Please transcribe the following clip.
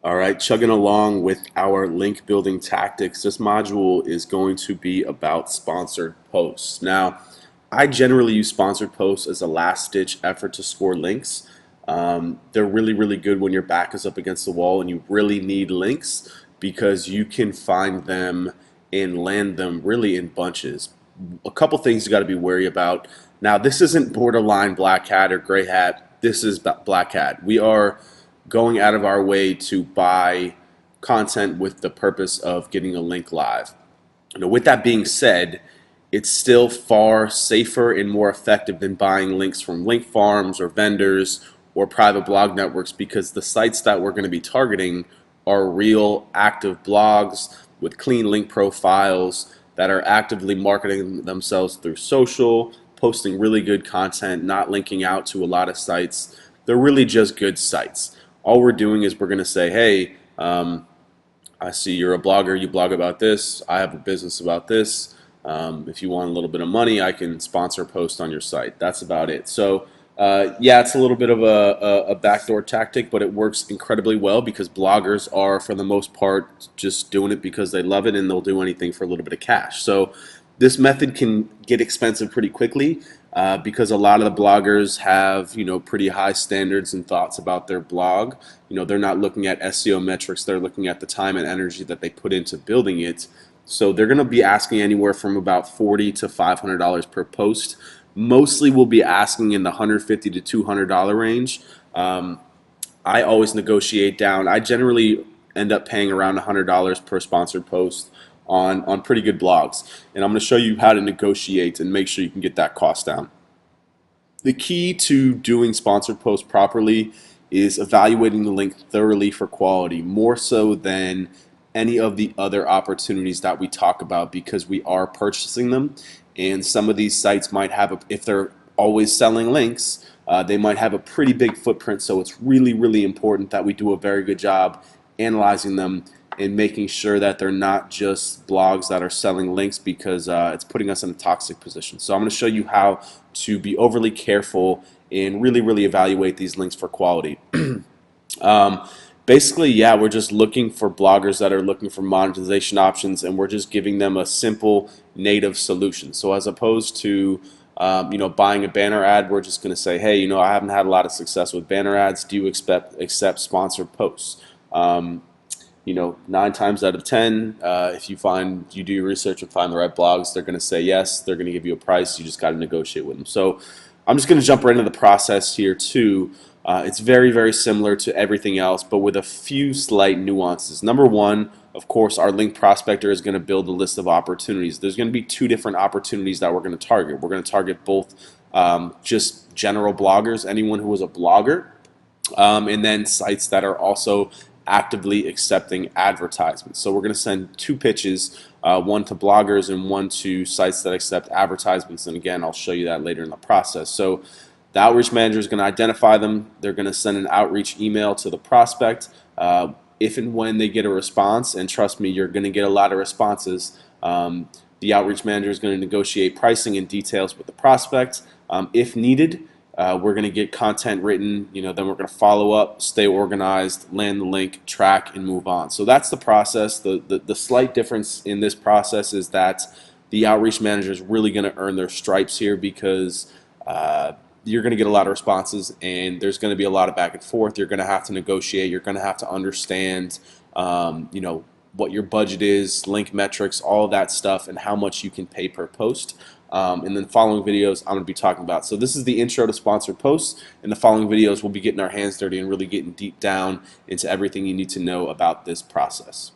All right, chugging along with our link building tactics. This module is going to be about sponsored posts. Now, I generally use sponsored posts as a last ditch effort to score links. They're really, really good when your back is up against the wall and you really need links because you can find them and land them really in bunches. A couple things you got to be wary about. Now, this isn't borderline black hat or gray hat. This is black hat. We are going out of our way to buy content with the purpose of getting a link live. With that being said, it's still far safer and more effective than buying links from link farms or vendors or private blog networks because the sites that we're going to be targeting are real active blogs with clean link profiles that are actively marketing themselves through social, posting really good content, not linking out to a lot of sites. They're really just good sites. All we're doing is we're going to say, hey, I see you're a blogger, you blog about this, I have a business about this. If you want a little bit of money, I can sponsor a post on your site. That's about it. So yeah, it's a little bit of a backdoor tactic, but it works incredibly well because bloggers are, for the most part, just doing it because they love it and they'll do anything for a little bit of cash. So this method can get expensive pretty quickly because a lot of the bloggers have pretty high standards and thoughts about their blog. They're not looking at SEO metrics; they're looking at the time and energy that they put into building it. So they're going to be asking anywhere from about $40 to $500 per post. Mostly, we'll be asking in the $150 to $200 range. I always negotiate down. I generally end up paying around $100 per sponsored post on pretty good blogs. And I'm going to show you how to negotiate and make sure you can get that cost down. The key to doing sponsored posts properly is evaluating the link thoroughly for quality, more so than any of the other opportunities that we talk about because we are purchasing them. And some of these sites might have, if they're always selling links, they might have a pretty big footprint. So it's really, really important that we do a very good job analyzing them and making sure that they're not just blogs that are selling links because it's putting us in a toxic position. So I'm going to show you how to be overly careful and really, really evaluate these links for quality. Basically, yeah, we're just looking for bloggers that are looking for monetization options, and we're just giving them a simple native solution. So as opposed to buying a banner ad, we're just going to say, hey, I haven't had a lot of success with banner ads. Do you accept sponsored posts? 9 times out of 10, if you do your research and find the right blogs, they're going to say yes. They're going to give you a price. You just got to negotiate with them. So I'm just going to jump right into the process here too. It's very, very similar to everything else, but with a few slight nuances. Number one, of course, our link prospector is going to build a list of opportunities. There's going to be 2 different opportunities that we're going to target. We're going to target both just general bloggers, anyone who is a blogger, and then sites that are also actively accepting advertisements. So we're going to send 2 pitches, one to bloggers and one to sites that accept advertisements. And again, I'll show you that later in the process. So the outreach manager is going to identify them. They're going to send an outreach email to the prospect. If and when they get a response, and trust me, you're going to get a lot of responses, the outreach manager is going to negotiate pricing and details with the prospect. If needed, we're going to get content written, then we're going to follow up, stay organized, land the link, track, and move on. So that's the process. The slight difference in this process is that the outreach manager is really going to earn their stripes here because you're going to get a lot of responses and there's going to be a lot of back and forth. You're going to have to negotiate. You're going to have to understand, what your budget is, link metrics, all of that stuff, and how much you can pay per post. And then following videos I'm going to be talking about. So this is the intro to sponsored posts. In the following videos we'll be getting our hands dirty and really getting deep down into everything you need to know about this process.